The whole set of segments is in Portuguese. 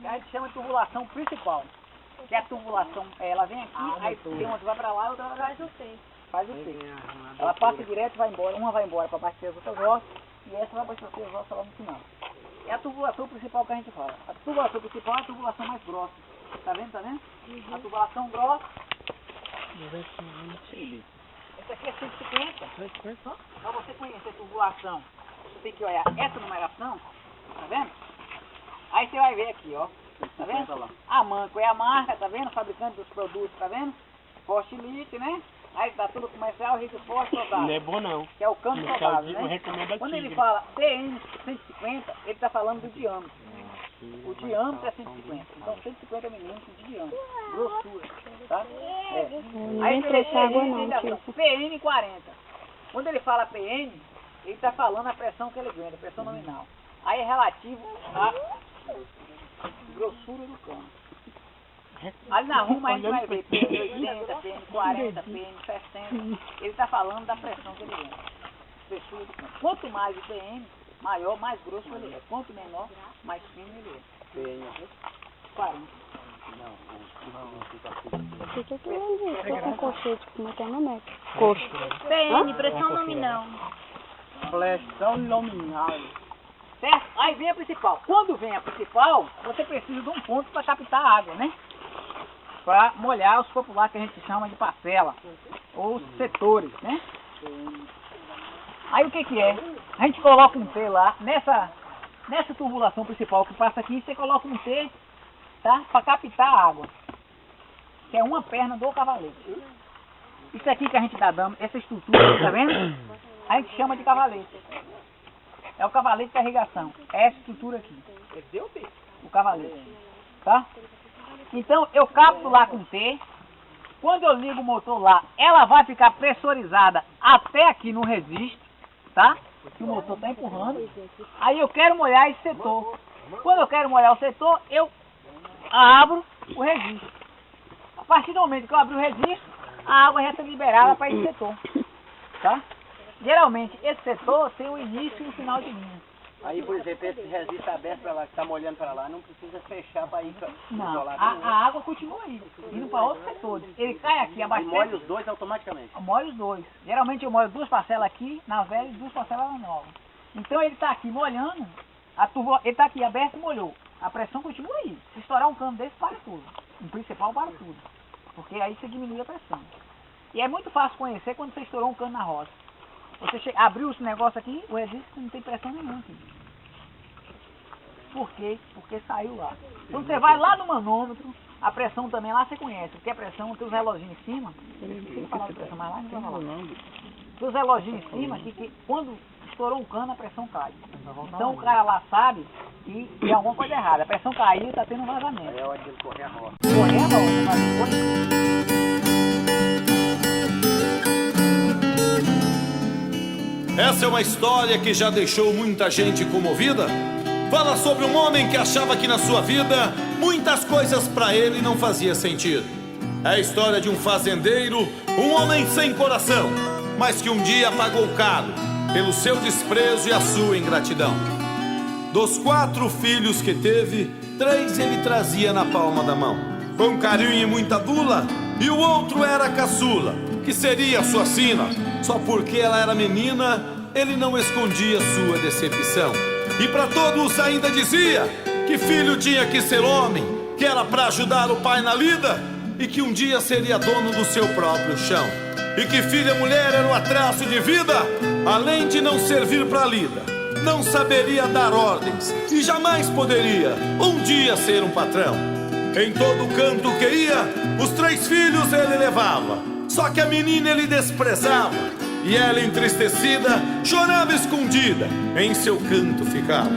a gente chama de tubulação principal. Que é a tubulação, ela vem aqui, aí tem uma que vai pra lá, outra vai pra lá. Faz o C. Ela passa direto e vai embora. Uma vai embora para abastecer as outras ossos e essa vai abastecer as ossos lá no final. É a tubulação principal que a gente fala. A tubulação principal é a tubulação mais grossa. Tá vendo? Tá vendo? A tubulação grossa. Essa aqui é 150. Para você conhecer a tubulação, você tem que olhar essa numeração. Tá vendo? Aí você vai ver aqui, ó. Tá vendo? A Manco é a marca, tá vendo? O fabricante dos produtos, tá vendo? Forte Elite, né? Aí tá tudo comercial, Rico Forte, total. Não é bom não. Que é o canto saudável, né? Recomendo Quando ele fala PN 150, ele tá falando do diâmetro. O diâmetro é 150. Então 150 milímetros de diâmetro. Grossura, tá? É. Aí PN 40. Quando ele fala PN, ele tá falando a pressão que ele aguenta, a pressão nominal. Aí é relativo à grossura do cano. Ali na rua a gente vai ver PN 80, PN 40, PN 60. Ele está falando da pressão que ele aguenta. Espessura do cano. Quanto mais o PN, maior, mais grosso ele é. Quanto menor, mais fino ele é. PN 40. O que eu tô falando? Com colchete, como é que é o nome? Coxo. PN, pressão nominal. Pressão nominal. Certo? Aí vem a principal. Quando vem a principal, você precisa de um ponto para captar a água, né? Para molhar os populares que a gente chama de parcela, ou setores, né? Aí o que que é? A gente coloca um T lá, nessa tubulação principal que passa aqui, você coloca um T, tá? Para captar a água, que é uma perna do cavalete. Isso aqui que a gente tá dando, essa estrutura, tá vendo? A gente chama de cavalete. É o cavalete de carregação. É essa estrutura aqui. O cavalete. Tá? Então eu capto lá com T. Quando eu ligo o motor lá, ela vai ficar pressurizada até aqui no registro. Tá? Que o motor está empurrando. Aí eu quero molhar esse setor. Quando eu quero molhar o setor, eu abro o registro. A partir do momento que eu abro o registro, a água já está liberada para esse setor. Tá? Geralmente, esse setor tem um início e um final de linha. Aí, por exemplo, esse registro aberto para lá, que está molhando para lá, não precisa fechar para ir para não, a água continua aí, indo para outros setores. Ele cai aqui, abastece. E molha os dois automaticamente? Molha os dois. Geralmente eu molho 2 parcelas aqui, na velha, e 2 parcelas na nova. Então ele está aqui molhando, ele está aqui aberto e molhou. A pressão continua aí. Se estourar um cano desse, para tudo. No principal, para tudo. Porque aí você diminui a pressão. E é muito fácil conhecer quando você estourou um cano na roça. Você abriu esse negócio aqui, o registro não tem pressão nenhuma aqui. Por quê? Porque saiu lá. Quando você vai lá no manômetro, a pressão também lá você conhece. Porque a pressão tem os reloginhos em cima. Eu esqueci de falar de pressão, mas lá não vai falar. Tem os reloginhos em cima que quando estourou um cano, a pressão cai. Então o cara lá sabe que tem alguma coisa errada. A pressão caiu e está tendo um vazamento. Aí é hora de ele correr a roça. Correr a roça, mas correr. Essa é uma história que já deixou muita gente comovida. Fala sobre um homem que achava que na sua vida muitas coisas para ele não fazia sentido. É a história de um fazendeiro, um homem sem coração, mas que um dia pagou caro pelo seu desprezo e a sua ingratidão. Dos 4 filhos que teve, 3 ele trazia na palma da mão, com carinho e muita dula, e o outro era a caçula, que seria sua sina. Só porque ela era menina, ele não escondia sua decepção. E para todos ainda dizia que filho tinha que ser homem, que era para ajudar o pai na lida e que um dia seria dono do seu próprio chão. E que filha mulher era o atraso de vida, além de não servir para lida, não saberia dar ordens e jamais poderia um dia ser um patrão. Em todo canto que ia, os 3 filhos ele levava, só que a menina ele desprezava, e ela entristecida chorava escondida, em seu canto ficava,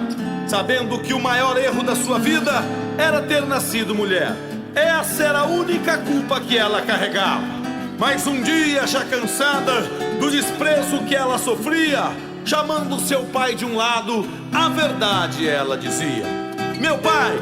sabendo que o maior erro da sua vida era ter nascido mulher. Essa era a única culpa que ela carregava. Mas um dia, já cansada do desprezo que ela sofria, chamando seu pai de um lado, a verdade ela dizia: meu pai,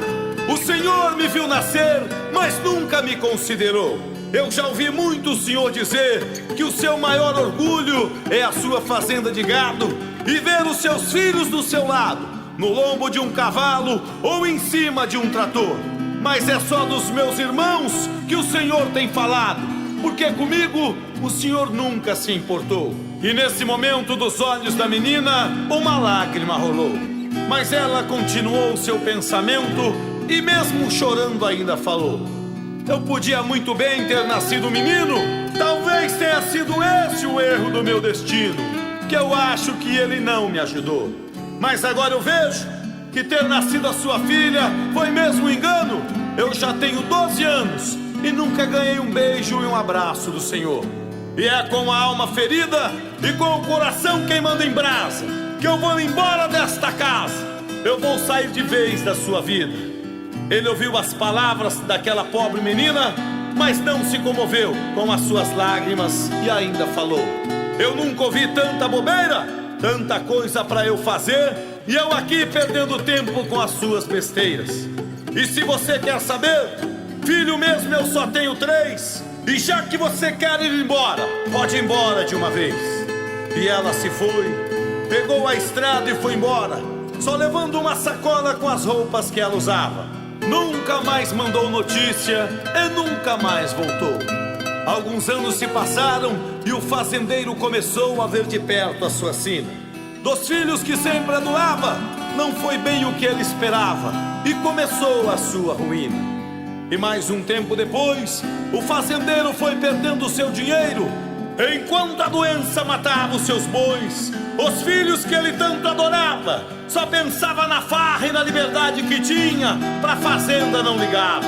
o senhor me viu nascer, mas nunca me considerou. Eu já ouvi muito o senhor dizer que o seu maior orgulho é a sua fazenda de gado e ver os seus filhos do seu lado. no lombo de um cavalo ou em cima de um trator. Mas é só dos meus irmãos que o Senhor tem falado, porque comigo o Senhor nunca se importou. E nesse momento dos olhos da menina, uma lágrima rolou. Mas ela continuou seu pensamento e mesmo chorando ainda falou: eu podia muito bem ter nascido menino. Talvez tenha sido esse o erro do meu destino, que eu acho que ele não me ajudou. Mas agora eu vejo que ter nascido a sua filha foi mesmo um engano. Eu já tenho 12 anos e nunca ganhei um beijo e um abraço do Senhor. E é com a alma ferida e com o coração queimando em brasa que eu vou embora desta casa. Eu vou sair de vez da sua vida. Ele ouviu as palavras daquela pobre menina, mas não se comoveu com as suas lágrimas e ainda falou: eu nunca ouvi tanta bobeira, tanta coisa para eu fazer, e eu aqui perdendo tempo com as suas besteiras. E se você quer saber, filho mesmo eu só tenho 3, e já que você quer ir embora, pode ir embora de uma vez. E ela se foi, pegou a estrada e foi embora, só levando uma sacola com as roupas que ela usava. Nunca mais mandou notícia e nunca mais voltou. Alguns anos se passaram e o fazendeiro começou a ver de perto a sua sina. Dos filhos que sempre adulava, não foi bem o que ele esperava e começou a sua ruína. E mais um tempo depois, o fazendeiro foi perdendo seu dinheiro, enquanto a doença matava os seus bois. Os filhos que ele tanto adorava só pensava na farra e na liberdade que tinha, pra fazenda não ligava.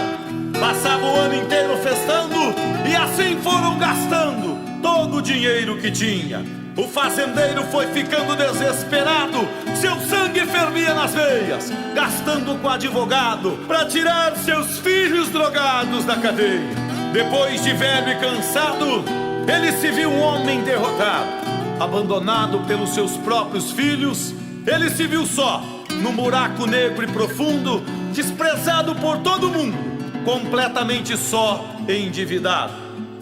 Passava o ano inteiro festando e assim foram gastando todo o dinheiro que tinha. O fazendeiro foi ficando desesperado, seu sangue fervia nas veias, gastando com advogado pra tirar seus filhos drogados da cadeia. Depois de velho e cansado, ele se viu um homem derrotado, abandonado pelos seus próprios filhos. Ele se viu só, num buraco negro e profundo, desprezado por todo mundo, completamente só e endividado.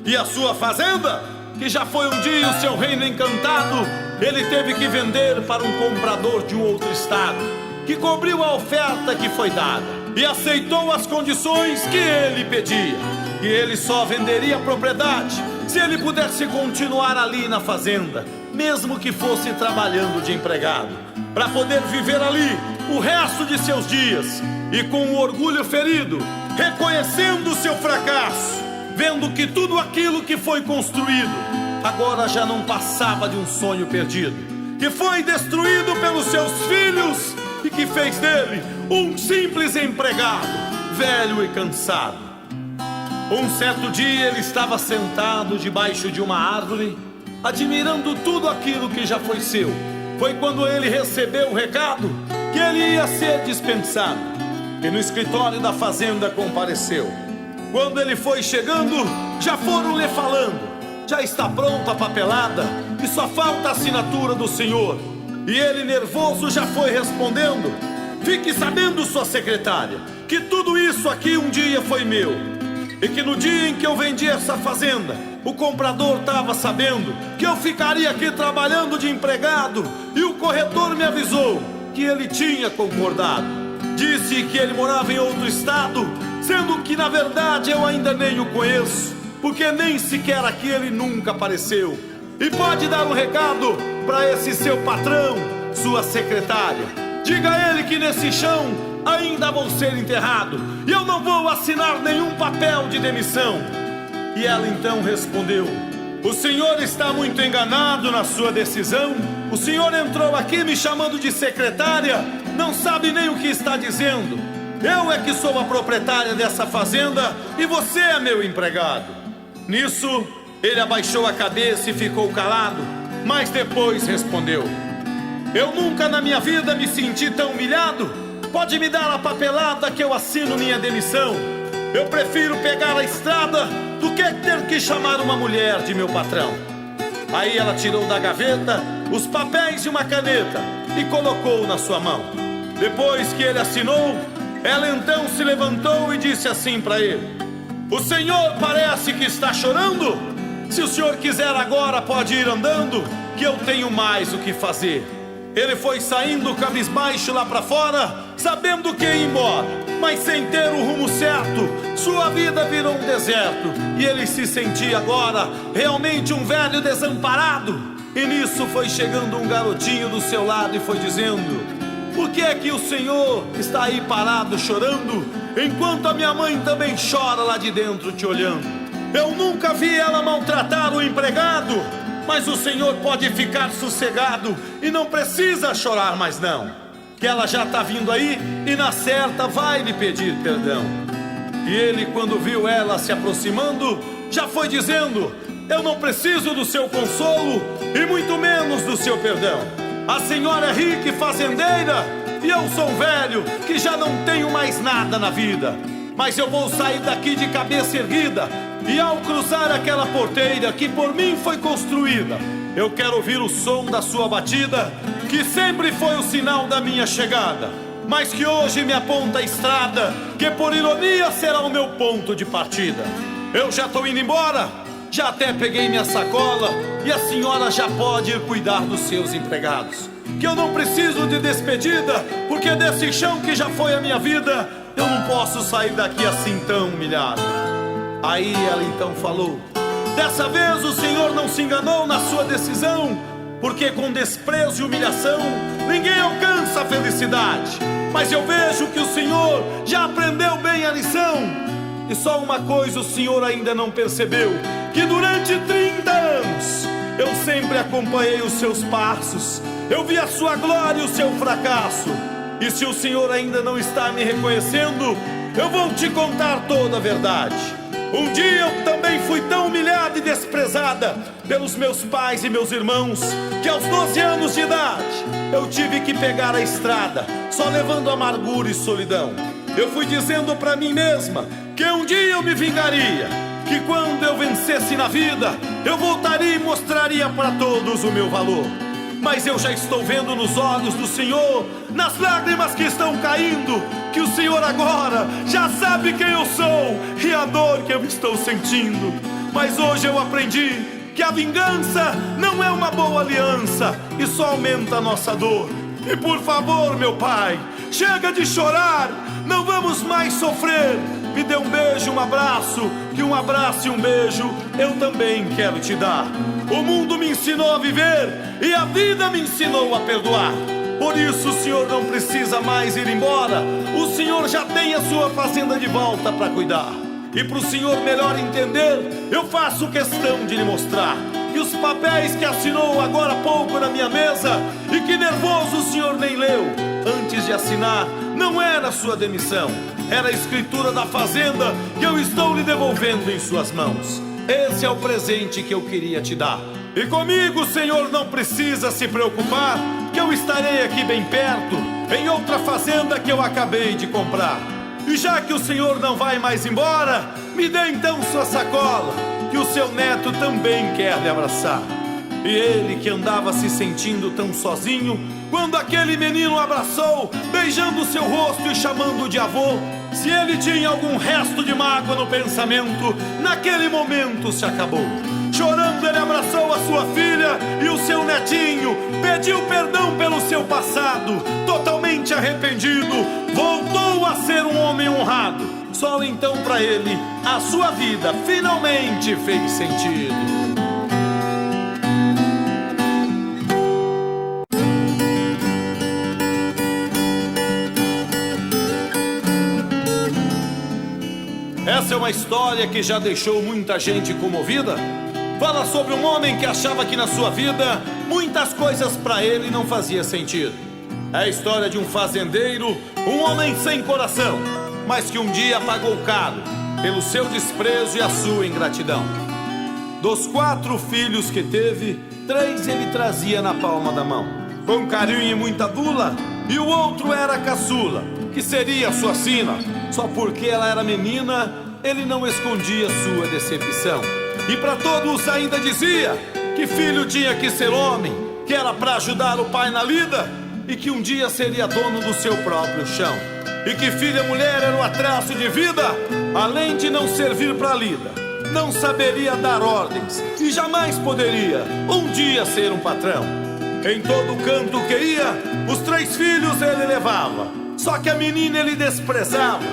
E a sua fazenda, que já foi um dia o seu reino encantado, ele teve que vender para um comprador de um outro estado, que cobriu a oferta que foi dada e aceitou as condições que ele pedia. E ele só venderia a propriedade se ele pudesse continuar ali na fazenda, mesmo que fosse trabalhando de empregado, para poder viver ali o resto de seus dias. E com o orgulho ferido, reconhecendo o seu fracasso, vendo que tudo aquilo que foi construído agora já não passava de um sonho perdido, que foi destruído pelos seus filhos e que fez dele um simples empregado, velho e cansado. Um certo dia ele estava sentado debaixo de uma árvore, admirando tudo aquilo que já foi seu. Foi quando ele recebeu o recado que ele ia ser dispensado, e no escritório da fazenda compareceu. Quando ele foi chegando, já foram lhe falando: já está pronta a papelada e só falta a assinatura do senhor. E ele, nervoso, já foi respondendo: fique sabendo, sua secretária, que tudo isso aqui um dia foi meu, e que no dia em que eu vendi essa fazenda, o comprador estava sabendo que eu ficaria aqui trabalhando de empregado, e o corretor me avisou que ele tinha concordado. Disse que ele morava em outro estado, sendo que na verdade eu ainda nem o conheço, porque nem sequer aqui ele nunca apareceu. E pode dar um recado para esse seu patrão, sua secretária. Diga a ele que nesse chão ainda vou ser enterrado, e eu não vou assinar nenhum papel de demissão. E ela então respondeu: o senhor está muito enganado na sua decisão. O senhor entrou aqui me chamando de secretária, não sabe nem o que está dizendo. Eu é que sou a proprietária dessa fazenda e você é meu empregado. Nisso, ele abaixou a cabeça e ficou calado, mas depois respondeu: eu nunca na minha vida me senti tão humilhado. Pode me dar a papelada que eu assino minha demissão. Eu prefiro pegar a estrada do que ter que chamar uma mulher de meu patrão. Aí ela tirou da gaveta os papéis e uma caneta e colocou na sua mão. Depois que ele assinou, ela então se levantou e disse assim para ele: o senhor parece que está chorando. Se o senhor quiser agora pode ir andando, que eu tenho mais o que fazer. Ele foi saindo cabisbaixo lá pra fora, sabendo que ia embora, mas sem ter o rumo certo. Sua vida virou um deserto e ele se sentia agora realmente um velho desamparado. E nisso foi chegando um garotinho do seu lado e foi dizendo: por que é que o senhor está aí parado chorando, enquanto a minha mãe também chora lá de dentro te olhando? Eu nunca vi ela maltratar o empregado, mas o senhor pode ficar sossegado e não precisa chorar mais não, que ela já está vindo aí e na certa vai lhe pedir perdão. E ele, quando viu ela se aproximando, já foi dizendo: eu não preciso do seu consolo e muito menos do seu perdão. A senhora é rica e fazendeira e eu sou um velho que já não tenho mais nada na vida. Mas eu vou sair daqui de cabeça erguida e ao cruzar aquela porteira que por mim foi construída, eu quero ouvir o som da sua batida, que sempre foi o sinal da minha chegada, mas que hoje me aponta a estrada, que por ironia será o meu ponto de partida. Eu já estou indo embora, já até peguei minha sacola, e a senhora já pode ir cuidar dos seus empregados, que eu não preciso de despedida, porque desse chão que já foi a minha vida, eu não posso sair daqui assim tão humilhado. Aí ela então falou: dessa vez o senhor não se enganou na sua decisão, porque com desprezo e humilhação ninguém alcança a felicidade. Mas eu vejo que o senhor já aprendeu bem a lição. E só uma coisa o senhor ainda não percebeu, que durante 30 anos eu sempre acompanhei os seus passos, eu vi a sua glória e o seu fracasso. E se o senhor ainda não está me reconhecendo, eu vou te contar toda a verdade. Um dia eu também fui tão humilhada e desprezada pelos meus pais e meus irmãos, que aos 12 anos de idade eu tive que pegar a estrada, só levando amargura e solidão. Eu fui dizendo pra mim mesma que um dia eu me vingaria, que quando eu vencesse na vida, eu voltaria e mostraria para todos o meu valor. Mas eu já estou vendo nos olhos do Senhor, nas lágrimas que estão caindo, que o Senhor agora já sabe quem eu sou e a dor que eu estou sentindo. Mas hoje eu aprendi que a vingança não é uma boa aliança e só aumenta a nossa dor. E por favor, meu pai, chega de chorar, não vamos mais sofrer. Me dê um beijo, um abraço, que um abraço e um beijo eu também quero te dar. O mundo me ensinou a viver e a vida me ensinou a perdoar. Por isso o senhor não precisa mais ir embora, o senhor já tem a sua fazenda de volta para cuidar. E para o senhor melhor entender, eu faço questão de lhe mostrar que os papéis que assinou agora há pouco na minha mesa, e que nervoso o senhor nem leu, antes de assinar, não era sua demissão, era a escritura da fazenda que eu estou lhe devolvendo em suas mãos. Esse é o presente que eu queria te dar. E comigo o senhor não precisa se preocupar, que eu estarei aqui bem perto, em outra fazenda que eu acabei de comprar. E já que o senhor não vai mais embora, me dê então sua sacola, que o seu neto também quer lhe abraçar. E ele, que andava se sentindo tão sozinho, quando aquele menino o abraçou, beijando seu rosto e chamando de avô, se ele tinha algum resto de mágoa no pensamento, naquele momento se acabou. Chorando ele abraçou a sua filha e o seu netinho, pediu perdão pelo seu passado, totalmente arrependido, voltou a ser um homem honrado. Só então para ele a sua vida finalmente fez sentido. Essa é uma história que já deixou muita gente comovida. Fala sobre um homem que achava que na sua vida muitas coisas para ele não fazia sentido. É a história de um fazendeiro, um homem sem coração, mas que um dia pagou caro pelo seu desprezo e a sua ingratidão. Dos 4 filhos que teve, 3 ele trazia na palma da mão, com carinho e muita dula, e o outro era a caçula, que seria sua sina. Só porque ela era menina, ele não escondia sua decepção. E para todos ainda dizia que filho tinha que ser homem, que era para ajudar o pai na lida e que um dia seria dono do seu próprio chão. E que filha mulher era o atraso de vida, além de não servir para lida, não saberia dar ordens e jamais poderia um dia ser um patrão. Em todo canto que ia, os 3 filhos ele levava. Só que a menina ele desprezava,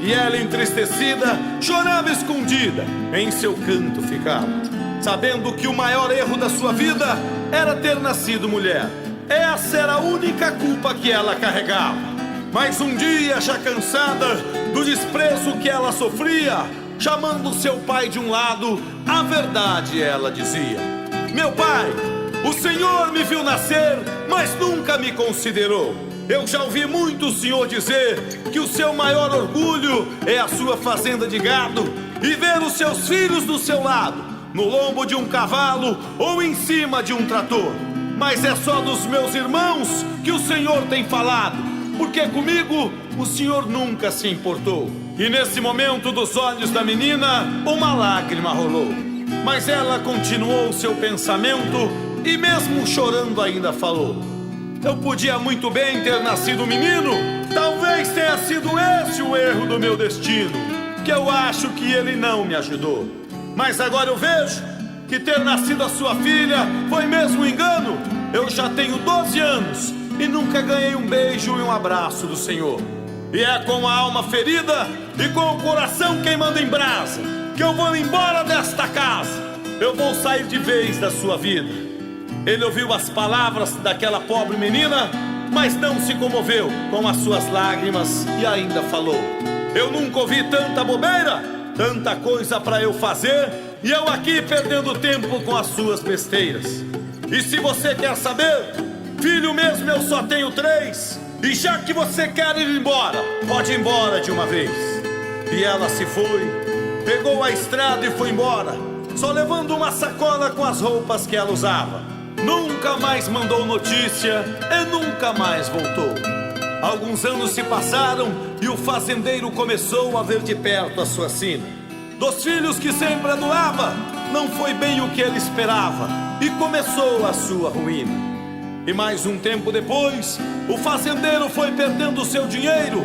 e ela, entristecida, chorava escondida, em seu canto ficava, sabendo que o maior erro da sua vida era ter nascido mulher. Essa era a única culpa que ela carregava. Mas um dia, já cansada do desprezo que ela sofria, chamando seu pai de um lado, a verdade ela dizia: meu pai, o senhor me viu nascer, mas nunca me considerou. Eu já ouvi muito o senhor dizer que o seu maior orgulho é a sua fazenda de gado e ver os seus filhos do seu lado, no lombo de um cavalo ou em cima de um trator. Mas é só dos meus irmãos que o senhor tem falado, porque comigo o senhor nunca se importou. E nesse momento dos olhos da menina, uma lágrima rolou. Mas ela continuou seu pensamento e mesmo chorando ainda falou: eu podia muito bem ter nascido menino, talvez tenha sido esse o erro do meu destino, que eu acho que ele não me ajudou. Mas agora eu vejo que ter nascido a sua filha foi mesmo um engano. Eu já tenho 12 anos e nunca ganhei um beijo e um abraço do Senhor. E é com a alma ferida e com o coração queimando em brasa que eu vou embora desta casa. Eu vou sair de vez da sua vida. Ele ouviu as palavras daquela pobre menina, mas não se comoveu com as suas lágrimas e ainda falou: eu nunca ouvi tanta bobeira, tanta coisa para eu fazer, e eu aqui perdendo tempo com as suas besteiras. E se você quer saber, filho mesmo eu só tenho 3, e já que você quer ir embora, pode ir embora de uma vez. E ela se foi, pegou a estrada e foi embora, só levando uma sacola com as roupas que ela usava. Nunca mais mandou notícia e nunca mais voltou. Alguns anos se passaram e o fazendeiro começou a ver de perto a sua sina. Dos filhos que sempre adulava, não foi bem o que ele esperava e começou a sua ruína. E mais um tempo depois, o fazendeiro foi perdendo seu dinheiro.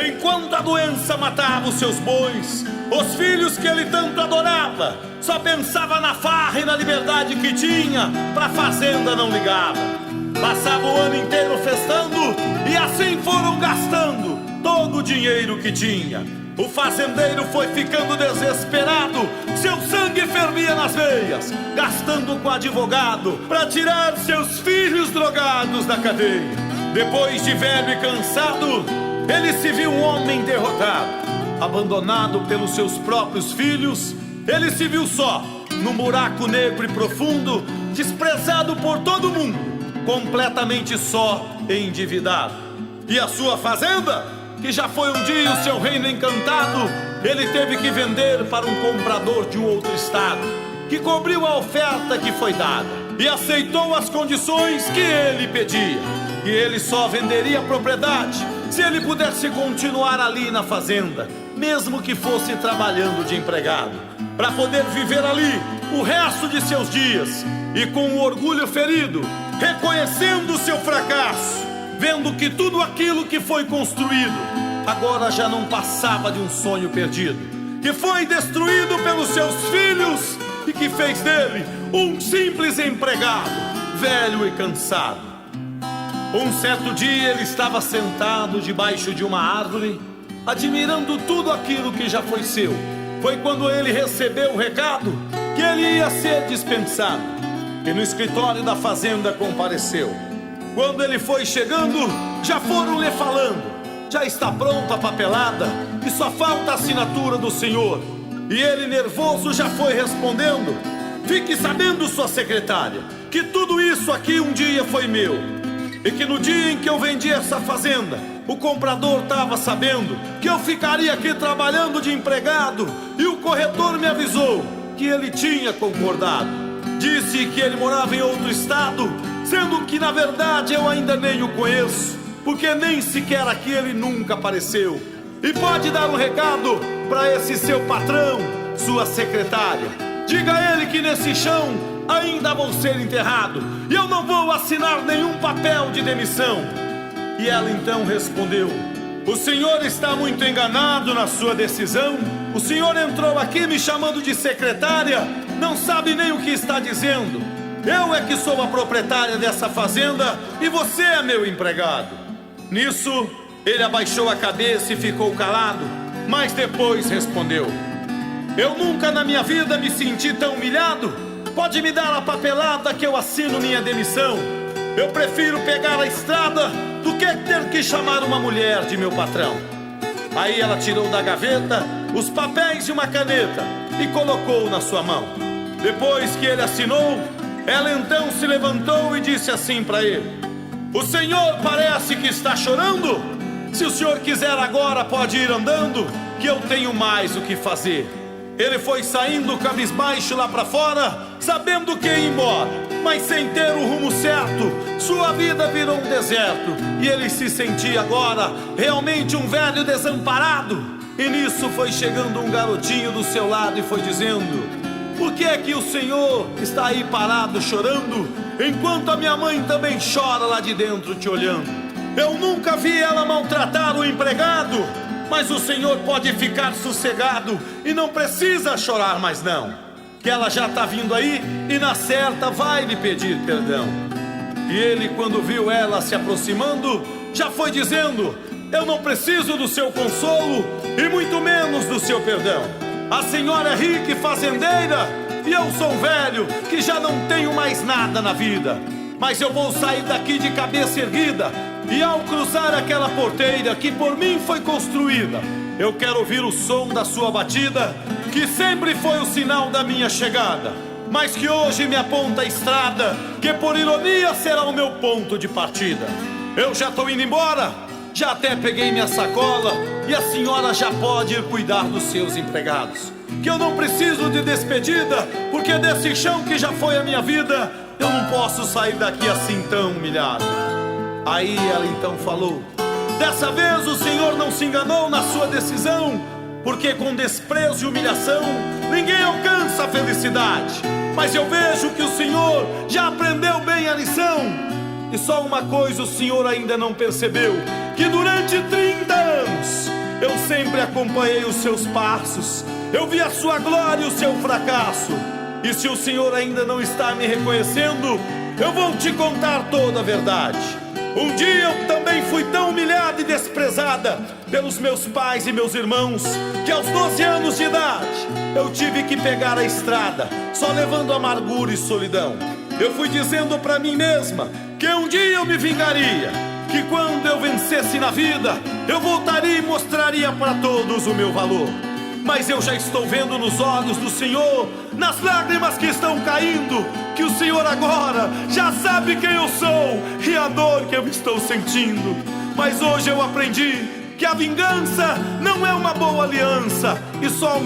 Enquanto a doença matava os seus bois, os filhos que ele tanto adorava só pensava na farra e na liberdade que tinha, pra fazenda não ligava. Passava o ano inteiro festando e assim foram gastando todo o dinheiro que tinha. O fazendeiro foi ficando desesperado, seu sangue fervia nas veias, gastando com advogado pra tirar seus filhos drogados da cadeia. Depois de velho e cansado, ele se viu um homem derrotado, abandonado pelos seus próprios filhos. Ele se viu só, num buraco negro e profundo, desprezado por todo mundo, completamente só e endividado. E a sua fazenda, que já foi um dia o seu reino encantado, ele teve que vender para um comprador de um outro estado, que cobriu a oferta que foi dada e aceitou as condições que ele pedia. E ele só venderia a propriedade se ele pudesse continuar ali na fazenda, mesmo que fosse trabalhando de empregado, para poder viver ali o resto de seus dias. E com o orgulho ferido, reconhecendo o seu fracasso, vendo que tudo aquilo que foi construído agora já não passava de um sonho perdido, que foi destruído pelos seus filhos e que fez dele um simples empregado, velho e cansado. Um certo dia ele estava sentado debaixo de uma árvore, admirando tudo aquilo que já foi seu. Foi quando ele recebeu o recado que ele ia ser dispensado, e no escritório da fazenda compareceu. Quando ele foi chegando, já foram lhe falando: já está pronta a papelada e só falta a assinatura do senhor. E ele, nervoso, já foi respondendo: fique sabendo, sua secretária, que tudo isso aqui um dia foi meu, e que no dia em que eu vendi essa fazenda, o comprador estava sabendo que eu ficaria aqui trabalhando de empregado, e o corretor me avisou que ele tinha concordado. Disse que ele morava em outro estado, sendo que na verdade eu ainda nem o conheço, porque nem sequer aqui ele nunca apareceu. E pode dar um recado para esse seu patrão, sua secretária. Diga a ele que nesse chão ainda vou ser enterrado, e eu não vou assinar nenhum papel de demissão. E ela então respondeu: o senhor está muito enganado na sua decisão. O senhor entrou aqui me chamando de secretária, não sabe nem o que está dizendo. Eu é que sou a proprietária dessa fazenda e você é meu empregado. Nisso, ele abaixou a cabeça e ficou calado, mas depois respondeu: eu nunca na minha vida me senti tão humilhado. Pode me dar a papelada que eu assino minha demissão. Eu prefiro pegar a estrada do que ter que chamar uma mulher de meu patrão. Aí ela tirou da gaveta os papéis e uma caneta e colocou na sua mão. Depois que ele assinou, ela então se levantou e disse assim para ele: o senhor parece que está chorando. Se o senhor quiser agora pode ir andando, que eu tenho mais o que fazer. Ele foi saindo cabisbaixo lá para fora, sabendo que ia embora, mas sem ter o rumo certo. Sua vida virou um deserto e ele se sentia agora realmente um velho desamparado. E nisso foi chegando um garotinho do seu lado e foi dizendo: por que é que o senhor está aí parado chorando, enquanto a minha mãe também chora lá de dentro te olhando? Eu nunca vi ela maltratar o empregado, mas o senhor pode ficar sossegado e não precisa chorar mais não, que ela já está vindo aí e na certa vai lhe pedir perdão. E ele, quando viu ela se aproximando, já foi dizendo: eu não preciso do seu consolo e muito menos do seu perdão. A senhora é rica e fazendeira e eu sou velho que já não tenho mais nada na vida. Mas eu vou sair daqui de cabeça erguida, e ao cruzar aquela porteira que por mim foi construída, eu quero ouvir o som da sua batida, que sempre foi o sinal da minha chegada, mas que hoje me aponta a estrada, que por ironia será o meu ponto de partida. Eu já estou indo embora, já até peguei minha sacola, e a senhora já pode ir cuidar dos seus empregados, que eu não preciso de despedida, porque desse chão que já foi a minha vida, eu não posso sair daqui assim tão humilhado. Aí ela então falou: dessa vez o senhor não se enganou na sua decisão, porque com desprezo e humilhação ninguém alcança a felicidade. Mas eu vejo que o senhor já aprendeu bem a lição. E só uma coisa o senhor ainda não percebeu: que durante 30 anos eu sempre acompanhei os seus passos. Eu vi a sua glória e o seu fracasso. E se o senhor ainda não está me reconhecendo, eu vou te contar toda a verdade. Um dia eu também fui tão humilhada e desprezada pelos meus pais e meus irmãos, que aos 12 anos de idade eu tive que pegar a estrada, só levando amargura e solidão. Eu fui dizendo pra mim mesma que um dia eu me vingaria, que quando eu vencesse na vida, eu voltaria e mostraria pra todos o meu valor. Mas eu já estou vendo nos olhos do Senhor, nas lágrimas que estão caindo, que o Senhor agora já sabe quem eu sou e a dor que eu estou sentindo. Mas hoje eu aprendi que a vingança não é uma boa aliança, e só